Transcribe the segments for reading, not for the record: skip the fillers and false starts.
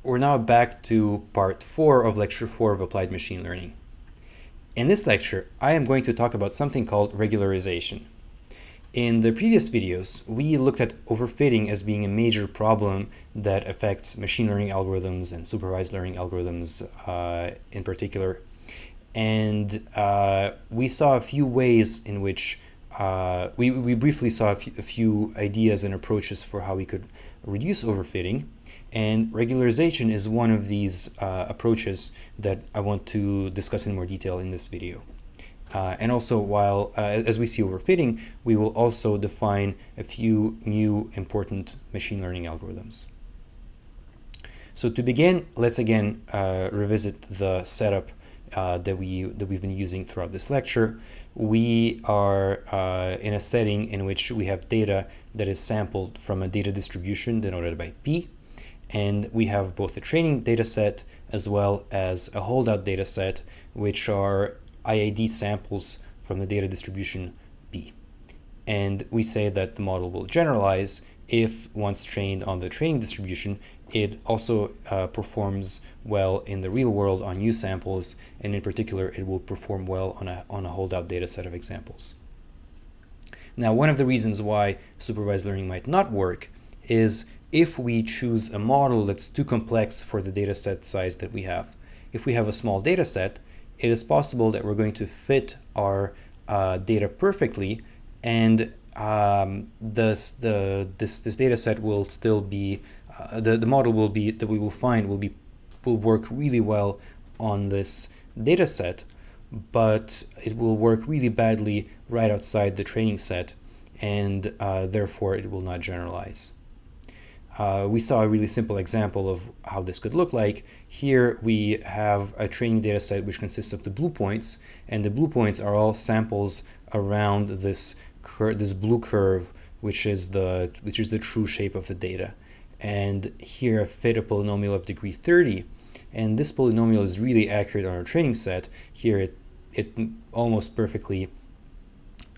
We're now back to part 4 of lecture 4 of applied machine learning. In this lecture, I am going to talk about something called regularization. In the previous videos, we looked at overfitting as being a major problem that affects machine learning algorithms and supervised learning algorithms in particular. And we saw a few ways in which we briefly saw a few ideas and approaches for how we could reduce overfitting. And regularization is one of these approaches that I want to discuss in more detail in this video. And also, as we see overfitting, we will also define a few new important machine learning algorithms. So to begin, let's again revisit the setup that we've been using throughout this lecture. We are in a setting in which we have data that is sampled from a data distribution denoted by P. And we have both a training data set as well as a holdout data set, which are IID samples from the data distribution B. And we say that the model will generalize if, once trained on the training distribution, it also performs well in the real world on new samples, and in particular, it will perform well on a holdout data set of examples. Now, one of the reasons why supervised learning might not work is if we choose a model that's too complex for the data set size that we have. If we have a small data set, it is possible that we're going to fit our data perfectly, and this data set will still be the model will be that we will find will work really well on this data set, but it will work really badly right outside the training set, and therefore it will not generalize. We saw a really simple example of how this could look like. Here we have a training data set which consists of the blue points, and the blue points are all samples around this blue curve, which is the true shape of the data. And here I fit a polynomial of degree 30, and this polynomial is really accurate on our training set. Here it almost perfectly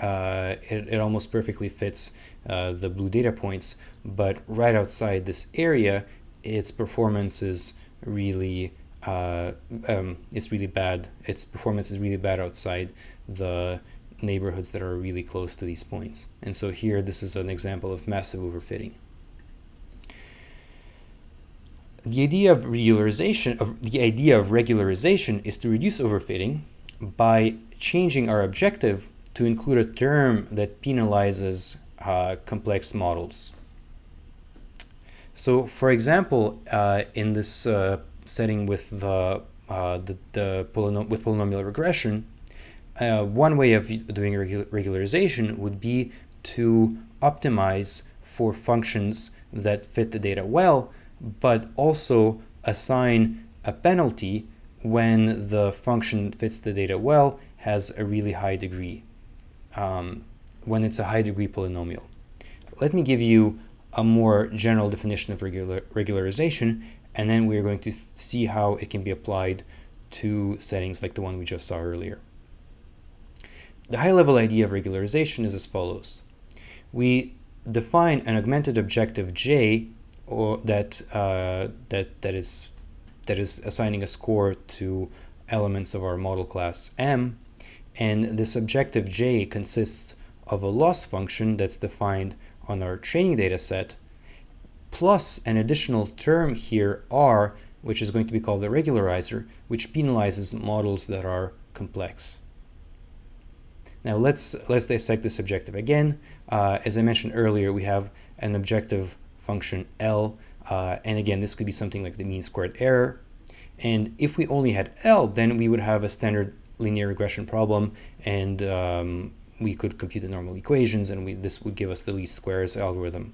almost perfectly fits the blue data points, but right outside this area, its performance is really it's really bad. Its performance is really bad outside the neighborhoods that are really close to these points. And so here, this is an example of massive overfitting. The idea of regularization is to reduce overfitting by changing our objective to include a term that penalizes complex models. So, for example, in this setting with polynomial regression, one way of doing regularization would be to optimize for functions that fit the data well, but also assign a penalty when the function fits the data well, has a really high degree, when it's a high degree polynomial. Let me give you a more general definition of regularization, and then we're going to see how it can be applied to settings like the one we just saw earlier. The high-level idea of regularization is as follows. We define an augmented objective J, or that is assigning a score to elements of our model class M, and this objective J consists of a loss function that's defined on our training data set, plus an additional term here, R, which is going to be called the regularizer, which penalizes models that are complex. Now let's dissect this objective again. As I mentioned earlier, we have an objective function L, and again, this could be something like the mean squared error. And if we only had L, then we would have a standard linear regression problem, and we could compute the normal equations, and this would give us the least squares algorithm.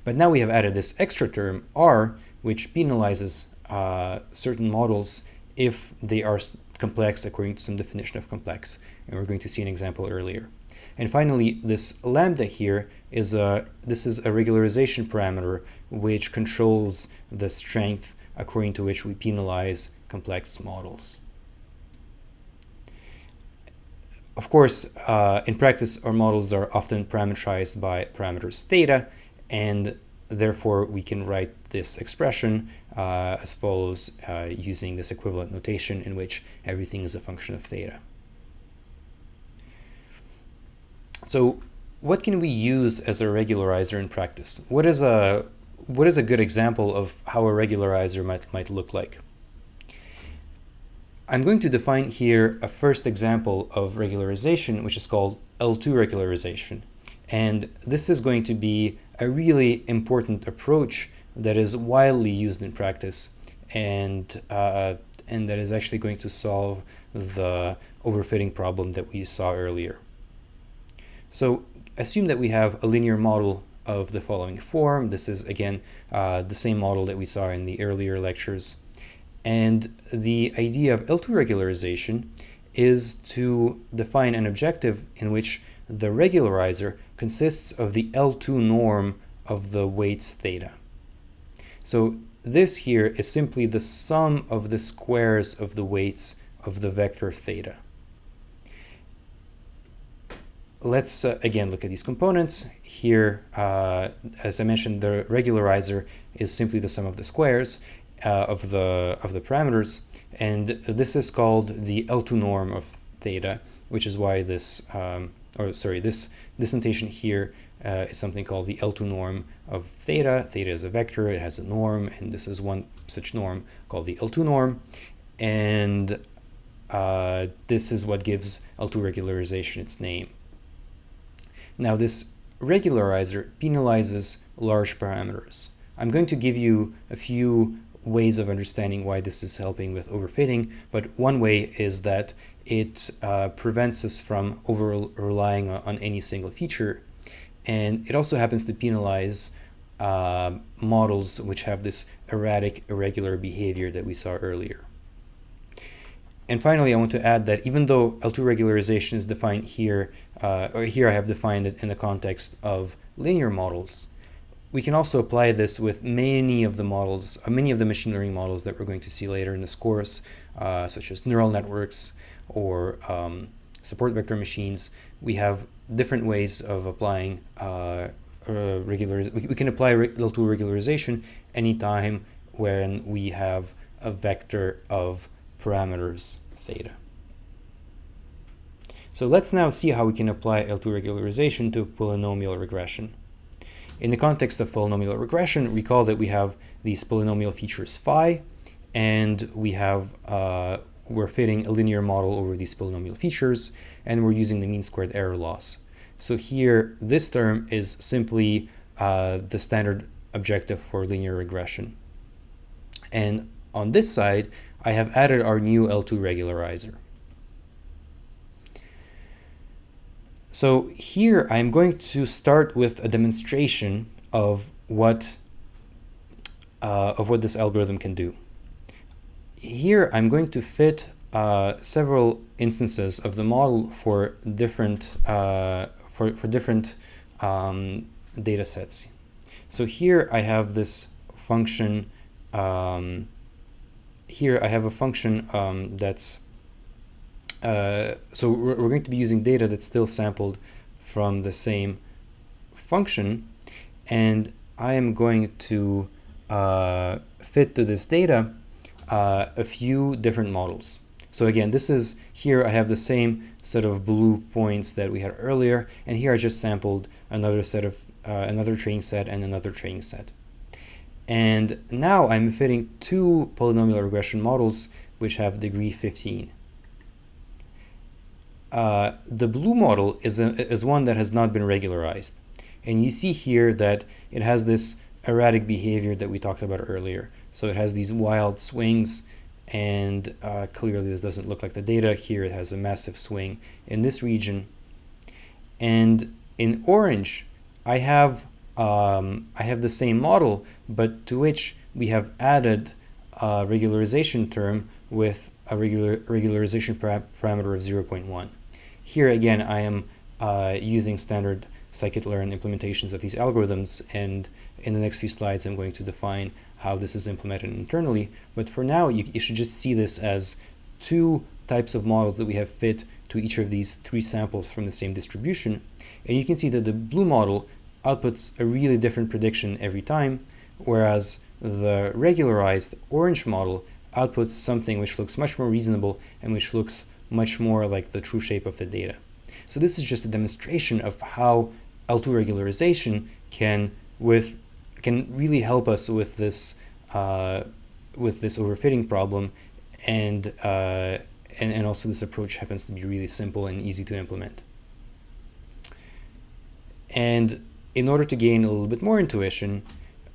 But now we have added this extra term, R, which penalizes certain models if they are complex according to some definition of complex, and we're going to see an example earlier. And finally, this lambda here is a regularization parameter which controls the strength according to which we penalize complex models. Of course, in practice, our models are often parameterized by parameters theta, and therefore we can write this expression as follows using this equivalent notation in which everything is a function of theta. So what can we use as a regularizer in practice? What is a good example of how a regularizer might look like? I'm going to define here a first example of regularization, which is called L2 regularization. And this is going to be a really important approach that is widely used in practice and that is actually going to solve the overfitting problem that we saw earlier. So assume that we have a linear model of the following form. This is, again, the same model that we saw in the earlier lectures. And the idea of L2 regularization is to define an objective in which the regularizer consists of the L2 norm of the weights theta. So this here is simply the sum of the squares of the weights of the vector theta. Let's again look at these components. Here, as I mentioned, the regularizer is simply the sum of the squares of the parameters, and this is called the L2 norm of theta, which is why this this notation here is something called the L2 norm of theta. Theta is a vector, it has a norm, and this is one such norm called the L2 norm, and this is what gives L2 regularization its name. Now this regularizer penalizes large parameters. I'm going to give you a few ways of understanding why this is helping with overfitting, but one way is that it prevents us from over-relying on any single feature, and it also happens to penalize models which have this erratic, irregular behavior that we saw earlier. And finally, I want to add that even though L2 regularization is defined here, or here I have defined it in the context of linear models, we can also apply this with many of the models, many of the machine learning models that we're going to see later in this course, such as neural networks or support vector machines. We have different ways of applying we can apply L2 regularization anytime when we have a vector of parameters theta. So let's now see how we can apply L2 regularization to polynomial regression. In the context of polynomial regression, recall that we have these polynomial features phi, and we have we're fitting a linear model over these polynomial features, and we're using the mean squared error loss. So here, this term is simply the standard objective for linear regression. And on this side, I have added our new L2 regularizer. So here I'm going to start with a demonstration of what this algorithm can do. Here I'm going to fit several instances of the model for different data sets. So here I have this function. Here I have a function that's so we're going to be using data that's still sampled from the same function, and I am going to fit to this data a few different models. So again, this is here I have the same set of blue points that we had earlier, and here I just sampled another set of another training set and another training set. And now I'm fitting two polynomial regression models which have degree 15. The blue model is one that has not been regularized. And you see here that it has this erratic behavior that we talked about earlier. So it has these wild swings, and clearly this doesn't look like the data. Here it has a massive swing in this region. And in orange, I have the same model, but to which we have added a regularization term with a regularization parameter of 0.1. Here again, I am using standard scikit-learn implementations of these algorithms, and in the next few slides I'm going to define how this is implemented internally. But for now, you should just see this as two types of models that we have fit to each of these three samples from the same distribution. And you can see that the blue model outputs a really different prediction every time, whereas the regularized orange model outputs something which looks much more reasonable and which looks much more like the true shape of the data. So this is just a demonstration of how L2 regularization can really help us with this overfitting problem, and also this approach happens to be really simple and easy to implement. And in order to gain a little bit more intuition,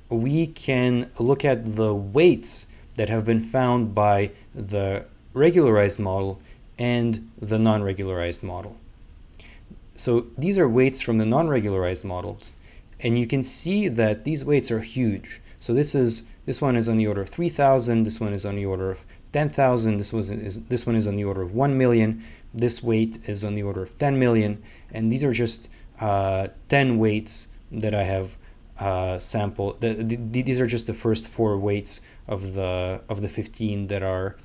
we can look at the weights that have been found by the regularized model and the non-regularized model. So these are weights from the non-regularized models, and you can see that these weights are huge. So this one is on the order of 3,000, this one is on the order of 10,000, this one is on the order of 1 million, this weight is on the order of 10 million, and these are just 10 weights that I have sampled. These are just the first 4 weights of the 15 that our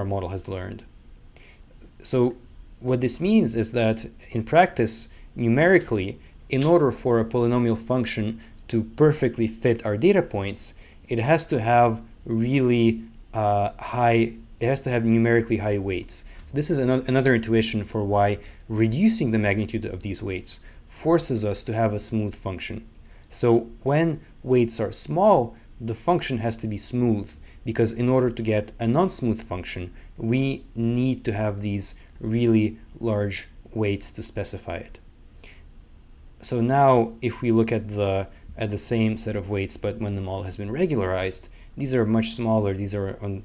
model has learned. So what this means is that in practice, numerically, in order for a polynomial function to perfectly fit our data points, it has to have really numerically high weights. So this is another intuition for why reducing the magnitude of these weights forces us to have a smooth function. So when weights are small, the function has to be smooth, because in order to get a non-smooth function, we need to have these really large weights to specify it. So now if we look at the same set of weights, but when the model has been regularized, these are much smaller. These are on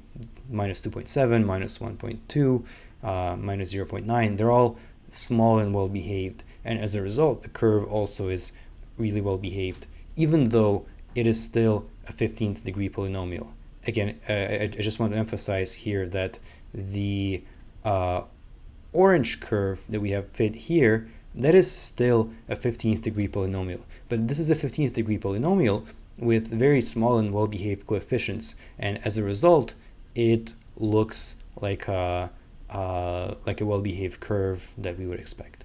minus 2.7, minus 1.2, minus 0.9. They're all small and well behaved, and as a result, the curve also is really well behaved, even though it is still a 15th degree polynomial. Again, I just want to emphasize here that the orange curve that we have fit here, that is still a 15th degree polynomial. But this is a 15th degree polynomial with very small and well-behaved coefficients, and as a result, it looks like a well-behaved curve that we would expect.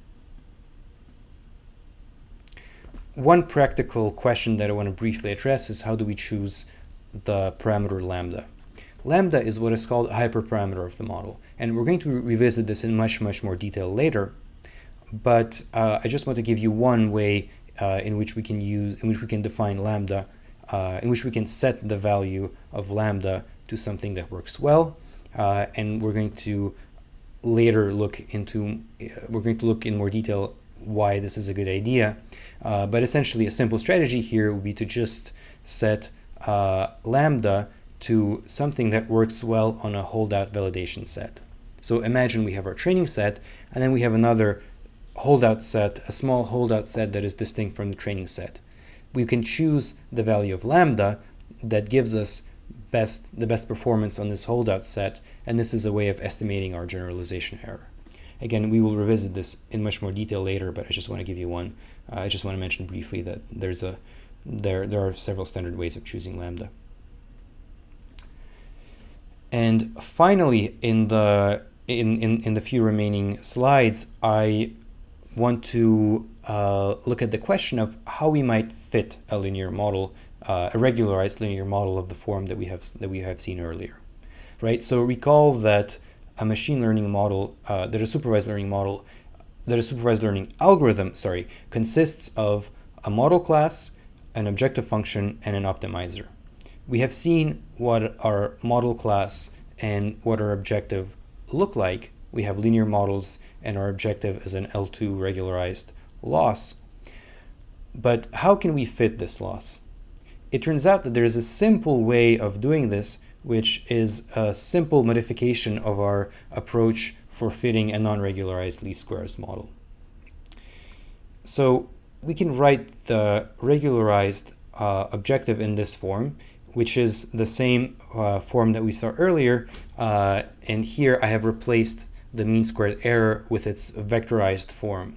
One practical question that I want to briefly address is, how do we choose the parameter lambda? Lambda is what is called a hyperparameter of the model, and we're going to revisit this in much more detail later. But I just want to give you one way in which we can define lambda, in which we can set the value of lambda to something that works well, and we're going to later look in more detail why this is a good idea. But essentially, a simple strategy here would be to just set lambda to something that works well on a holdout validation set. So imagine we have our training set, and then we have another holdout set, a small holdout set that is distinct from the training set. We can choose the value of lambda that gives us the best performance on this holdout set, and this is a way of estimating our generalization error. Again, we will revisit this in much more detail later, but I just want to give you one. I just want to mention briefly that there are several standard ways of choosing lambda. And finally, in the few remaining slides, I want to look at the question of how we might fit a linear model, a regularized linear model of the form that we have seen earlier, right? So recall that a machine learning model, that a supervised learning algorithm, consists of a model class, an objective function, and an optimizer. We have seen what our model class and what our objective look like. We have linear models, and our objective is an L2 regularized loss. But how can we fit this loss? It turns out that there is a simple way of doing this, which is a simple modification of our approach for fitting a non-regularized least squares model. So we can write the regularized objective in this form, which is the same form that we saw earlier. And here I have replaced the mean squared error with its vectorized form.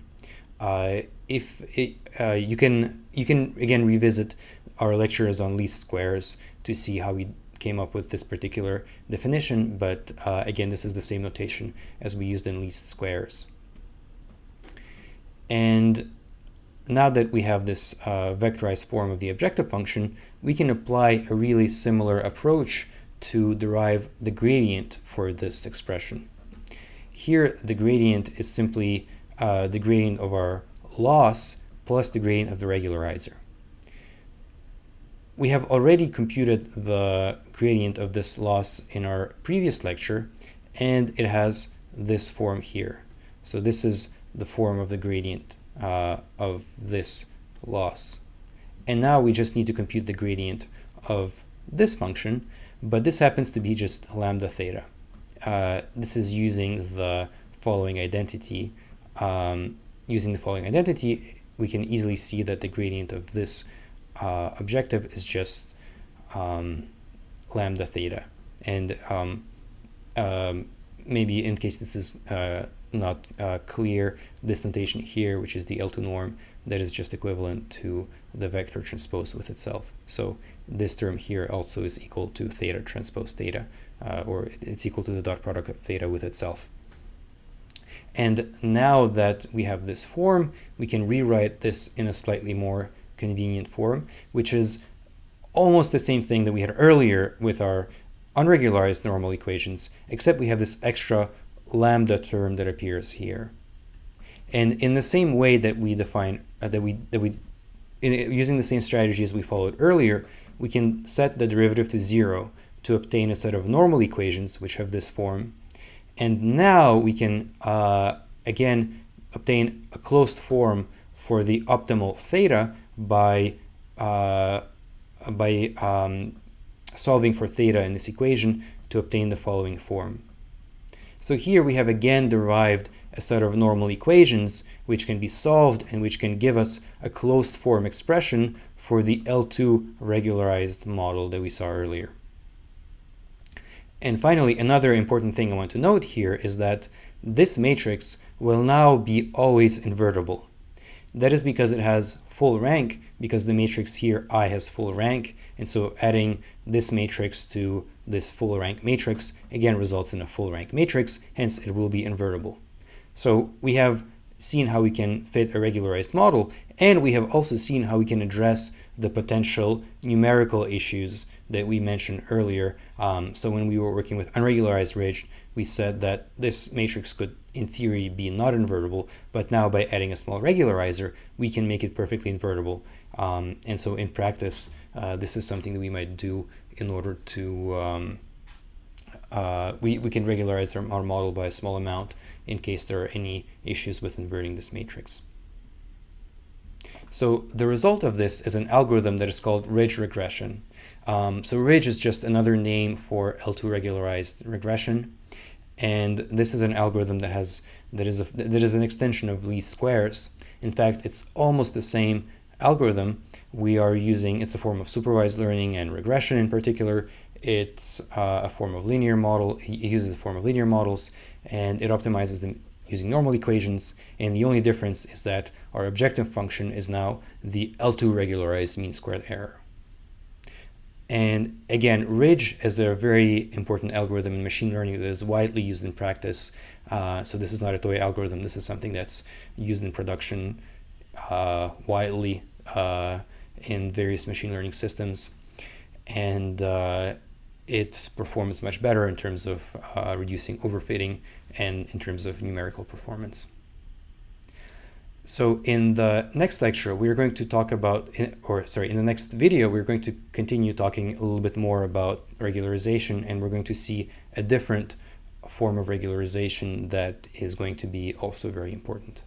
You can again revisit our lectures on least squares to see how we came up with this particular definition, but again, this is the same notation as we used in least squares. And now that we have this vectorized form of the objective function, we can apply a really similar approach to derive the gradient for this expression. Here, the gradient is simply the gradient of our loss plus the gradient of the regularizer. We have already computed the gradient of this loss in our previous lecture, and it has this form here. So this is the form of the gradient of this loss. And now we just need to compute the gradient of this function, but this happens to be just lambda theta. This is using the following identity. Using the following identity, we can easily see that the gradient of this objective is just lambda theta. And maybe in case this is not clear, this notation here, which is the L2 norm, that is just equivalent to the vector transpose with itself. So this term here also is equal to theta transpose theta, or it's equal to the dot product of theta with itself. And now that we have this form, we can rewrite this in a slightly more convenient form, which is almost the same thing that we had earlier with our unregularized normal equations, except we have this extra lambda term that appears here. And in the same way that we define using the same strategy as we followed earlier, we can set the derivative to 0 to obtain a set of normal equations which have this form. And now we can again obtain a closed form for the optimal theta by solving for theta in this equation to obtain the following form. So here we have again derived a set of normal equations which can be solved and which can give us a closed form expression for the L2 regularized model that we saw earlier. And finally, another important thing I want to note here is that this matrix will now be always invertible. That is because it has full rank, because the matrix here I has full rank, and so adding this matrix to this full rank matrix again results in a full rank matrix, hence it will be invertible. So we have seen how we can fit a regularized model, and we have also seen how we can address the potential numerical issues that we mentioned earlier. So when we were working with unregularized ridge, we said that this matrix could in theory be not invertible, but now by adding a small regularizer, we can make it perfectly invertible. And so in practice, this is something that we might do in order to we can regularize our model by a small amount in case there are any issues with inverting this matrix. So the result of this is an algorithm that is called ridge regression. So ridge is just another name for L2 regularized regression, and this is an algorithm that is an extension of least squares. In fact, it's almost the same algorithm we are using. It's a form of supervised learning and regression in particular. It's a form of linear model. It uses a form of linear models, and it optimizes them using normal equations. And the only difference is that our objective function is now the L2 regularized mean squared error. And again, ridge is a very important algorithm in machine learning that is widely used in practice. So this is not a toy algorithm. This is something that's used in production widely in various machine learning systems. And it performs much better in terms of reducing overfitting and in terms of numerical performance. So in the next lecture, we're going to talk about, in the next video, we're going to continue talking a little bit more about regularization, and we're going to see a different form of regularization that is going to be also very important.